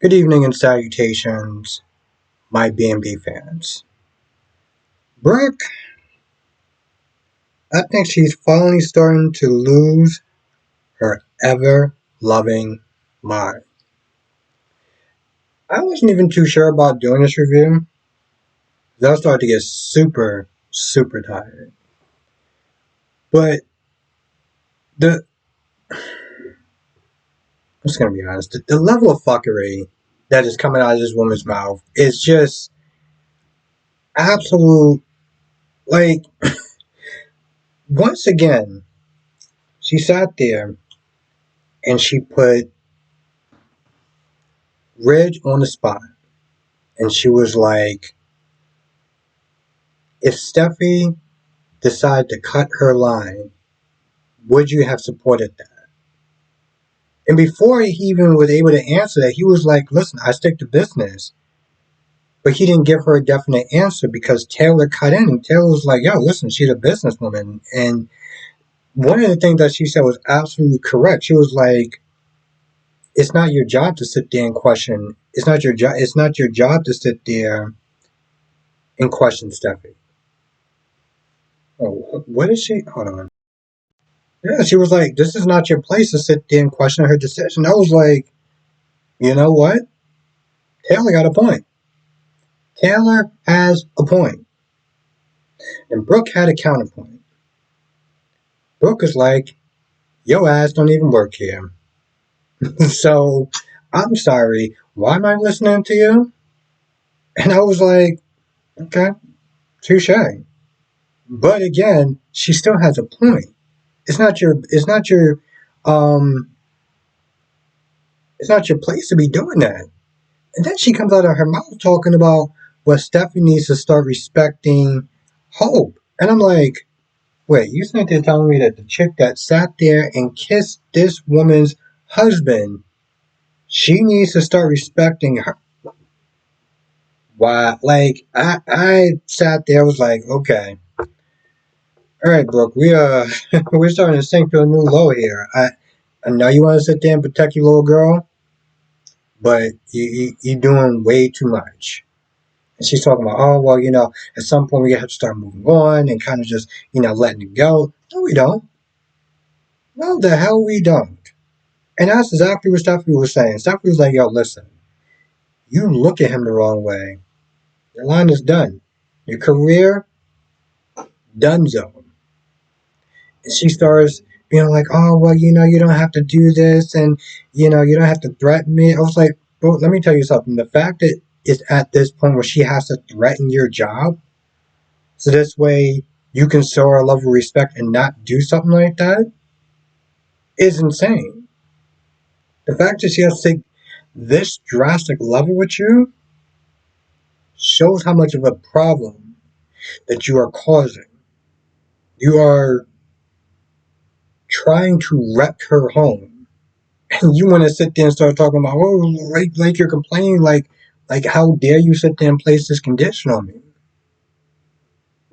Good evening and salutations, my B&B fans. Brooke, I think she's finally starting to lose her ever-loving mind. I wasn't even too sure about doing this review, because I was starting to get super, super tired. But the, I'm just gonna be honest, the level of fuckery that is coming out of this woman's mouth is just absolute, like, once again, she sat there and she put Ridge on the spot. And she was like, if Steffi decided to cut her line, would you have supported that? And before he even was able to answer that, he was like, listen, I stick to business. But he didn't give her a definite answer because Taylor cut in. And Taylor was like, yo, listen, she's a businesswoman. And one of the things that she said was absolutely correct. She was like, it's not your job to sit there and question. It's not your job. It's not your job to sit there and question Steffi. Oh, what is she? Hold on. Yeah, she was like, this is not your place to sit there and question her decision. I was like, you know what? Taylor got a point. Taylor has a point. And Brooke had a counterpoint. Brooke is like, your ass don't even work here. So, I'm sorry. Why am I listening to you? And I was like, okay, touche. But again, she still has a point. Um, it's not your place to be doing that. And then she comes out of her mouth talking about, well, Stephanie needs to start respecting Hope. And I'm like, wait, you think they're telling me that the chick that sat there and kissed this woman's husband, she needs to start respecting her? Why? Like, I sat there, was like, okay, all right, Brooke, we're starting to sink to a new low here. I know you want to sit there and protect your little girl, but you're doing way too much. And she's talking about, oh, well, at some point we have to start moving on and kind of just, letting it go. No, we don't. No, the hell we don't. And that's exactly what Stephanie was saying. Stephanie was like, yo, listen, you look at him the wrong way. Your line is done. Your career, done zone. And she starts being like, oh, well, you don't have to do this and, you don't have to threaten me. I was like, bro, let me tell you something. The fact that it's at this point where she has to threaten your job, so this way you can show her a level of respect and not do something like that is insane. The fact that she has to take this drastic level with you shows how much of a problem that you are causing. You are trying to wreck her home. And you want to sit there and start talking about, oh, like you're complaining, like how dare you sit there and place this condition on me?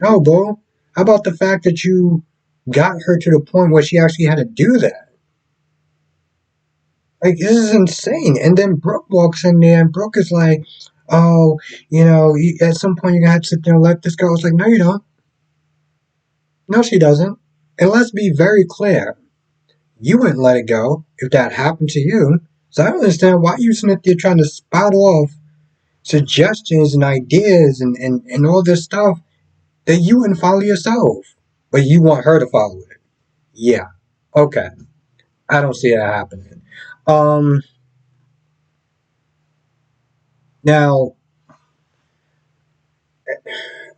No, bro. How about the fact that you got her to the point where she actually had to do that? Like, this is insane. And then Brooke walks in there, and Brooke is like, oh, at some point you're going to have to sit there and let this go. I was like, no, you don't. No, she doesn't. And let's be very clear. You wouldn't let it go if that happened to you. So I don't understand why you sit there trying to spout off suggestions and ideas and all this stuff that you wouldn't follow yourself. But you want her to follow it. Yeah. Okay. I don't see that happening. Um, Now,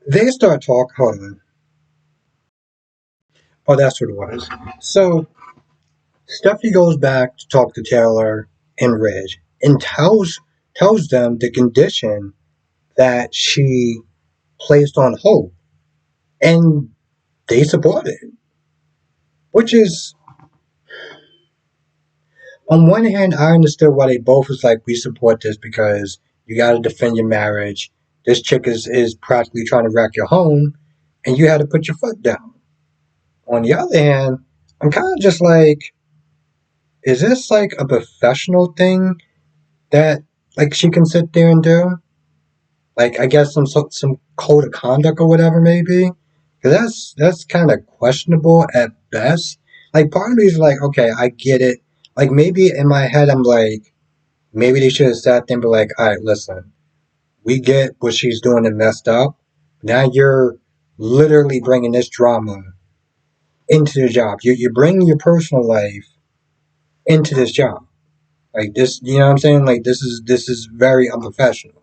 they start talking. Hold on. Oh, that's what it was. So Stephanie goes back to talk to Taylor and Ridge and tells them the condition that she placed on Hope, and they support it. Which is, on one hand, I understood why they both was like, we support this because you got to defend your marriage. This chick is practically trying to wreck your home, and you had to put your foot down. On the other hand, I'm kind of just like, is this like a professional thing that like she can sit there and do? Like I guess some code of conduct or whatever maybe. 'Cause that's kind of questionable at best. Like part of me is like, okay, I get it. Like maybe in my head I'm like, maybe they should have sat there and be like, all right, listen, we get what she's doing and messed up. Now you're literally bringing this drama into the job. You're bringing your personal life into this job. Like this, you know what I'm saying? Like this is very unprofessional.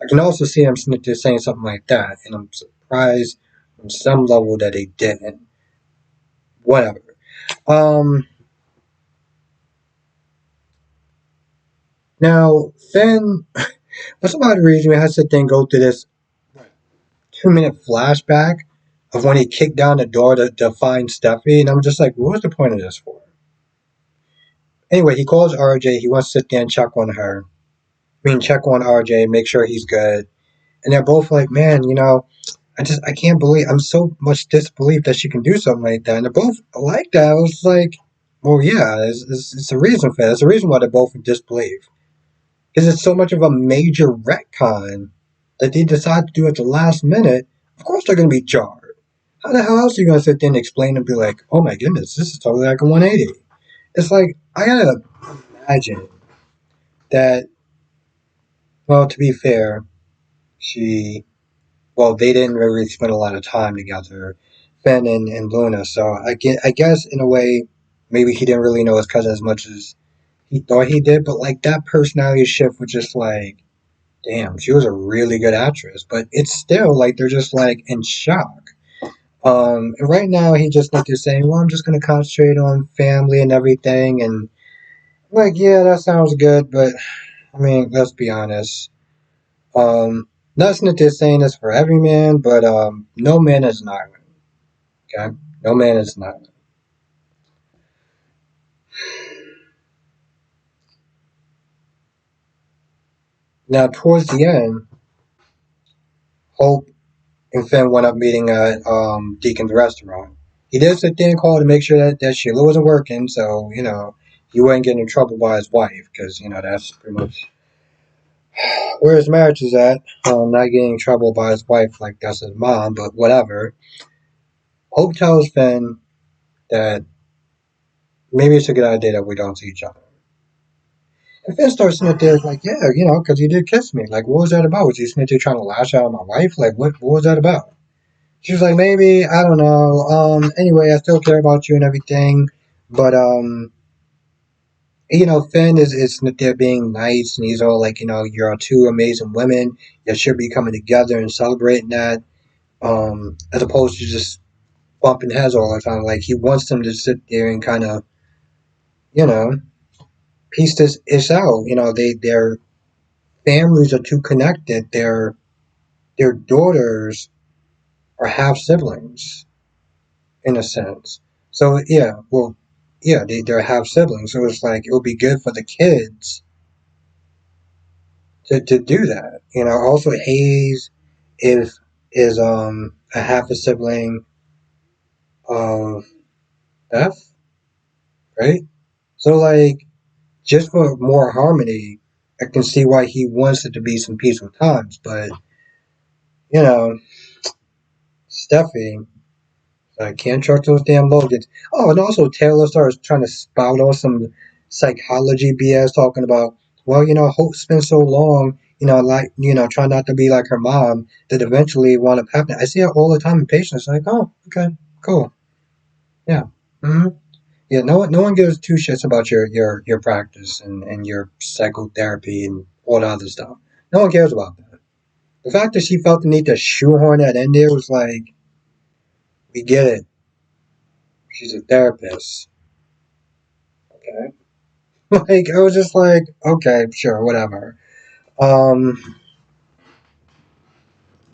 I can also see them just saying something like that, and I'm surprised on some level that they didn't. Whatever. Um. Now, Finn, for some odd reason, we had to sit there and go through this 2 minute flashback of when he kicked down the door to find Steffi, and I'm just like, what was the point of this for? Anyway, he calls RJ. He wants to sit there and check on her. I mean, check on RJ, make sure he's good. And they're both like, man, I can't believe, I'm so much disbelief that she can do something like that. And they're both like that. I was like, well, yeah, it's a reason for that. It's a reason why they're both in disbelief. Because it's so much of a major retcon that they decide to do at the last minute. Of course they're going to be jarred. How the hell else are you going to sit there and explain and be like, oh my goodness, this is totally like a 180? It's like, I gotta imagine that, well, to be fair, she they didn't really spend a lot of time together, Ben and Luna. So I guess in a way, maybe he didn't really know his cousin as much as he thought he did. But like that personality shift was just like, damn, she was a really good actress. But it's still like they're just like in shock. And right now he just like is saying, well, I'm just gonna concentrate on family and everything. And like, yeah, that sounds good, but I mean, let's be honest. Um, Not that they're saying this for every man, but no man is an island. Okay, no man is an island. Now, towards the end, Hope and Finn went up meeting at Deacon's restaurant. He did sit there and call to make sure that Sheila wasn't working, so he wouldn't get in trouble by his wife, because that's pretty much where his marriage is at. Not getting in trouble by his wife like that's his mom, but whatever. Hope tells Finn that maybe it's a good idea that we don't see each other. And Finn starts sitting there like, yeah, because he did kiss me. Like, what was that about? Was he sitting there trying to lash out at my wife? Like, what was that about? She was like, maybe, I don't know. Anyway, I still care about you and everything. But, Finn is sitting there being nice, and he's all like, you're two amazing women. You should be coming together and celebrating that, as opposed to just bumping heads all the time. Like, he wants them to sit there and kind of, you know, piece this ish out. Their families are too connected. Their daughters are half siblings in a sense. So yeah, well, yeah, they're half siblings. So it's like it would be good for the kids to do that. Also Hayes is is a half a sibling of Beth, right? So like just for more harmony, I can see why he wants it to be some peaceful times. But you know, Steffi, I can't trust those damn Logans. Oh, and also Taylor starts trying to spout on some psychology BS talking about, well, Hope spent so long, like, trying not to be like her mom that eventually wound up happening. I see it all the time in patients. Like, oh, okay, cool. Yeah. hmm Yeah, no one gives two shits about your practice and your psychotherapy and all the other stuff. No one cares about that. The fact that she felt the need to shoehorn that in there was like, we get it. She's a therapist. Okay. Like I was just like, okay, sure, whatever. Um,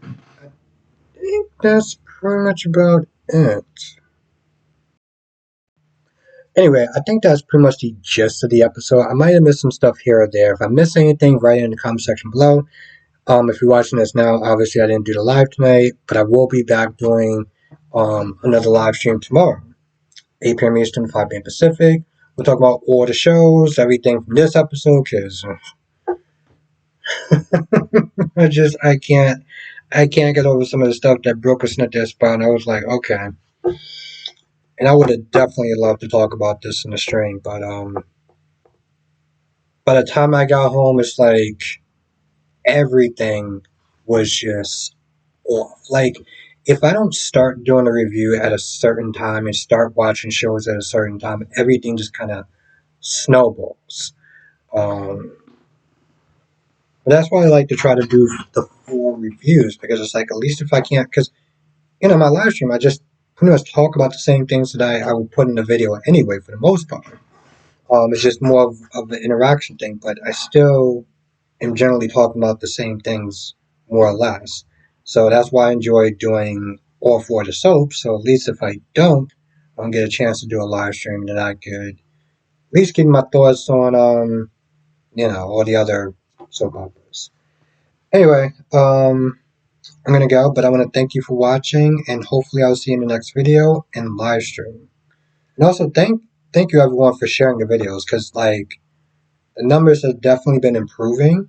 I think that's pretty much about it. Anyway, I think that's pretty much the gist of the episode. I might have missed some stuff here or there. If I missed anything, write it in the comment section below. If you're watching this now, obviously I didn't do the live tonight, but I will be back doing another live stream tomorrow, 8 p.m. Eastern, 5 p.m. Pacific. We'll talk about all the shows, everything from this episode, because I can't get over some of the stuff that Brooke was sent their spot. And I was like, okay. And I would have definitely loved to talk about this in the stream, but by the time I got home, it's like everything was just off. Like, if I don't start doing a review at a certain time and start watching shows at a certain time, everything just kind of snowballs. Um, but that's why I like to try to do the full reviews because it's like, at least if I can't, because, my live stream, I just pretty much talk about the same things that I would put in the video anyway for the most part. It's just more of the interaction thing, but I still am generally talking about the same things more or less. So that's why I enjoy doing all four of the soaps. So at least if I don't get a chance to do a live stream, then I could at least give my thoughts on all the other soap operas. Anyway, I'm gonna go, but I want to thank you for watching, and hopefully I'll see you in the next video and live stream. And also thank you everyone for sharing the videos, because like the numbers have definitely been improving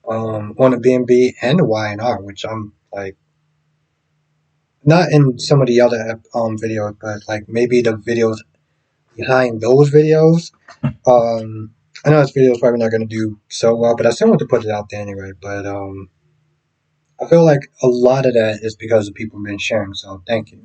on the BNB and the YNR, which I'm like not in some of the other videos, but like maybe the videos behind those videos. I know this video is probably not going to do so well, but I still want to put it out there anyway. But I feel like a lot of that is because of people been sharing. So thank you.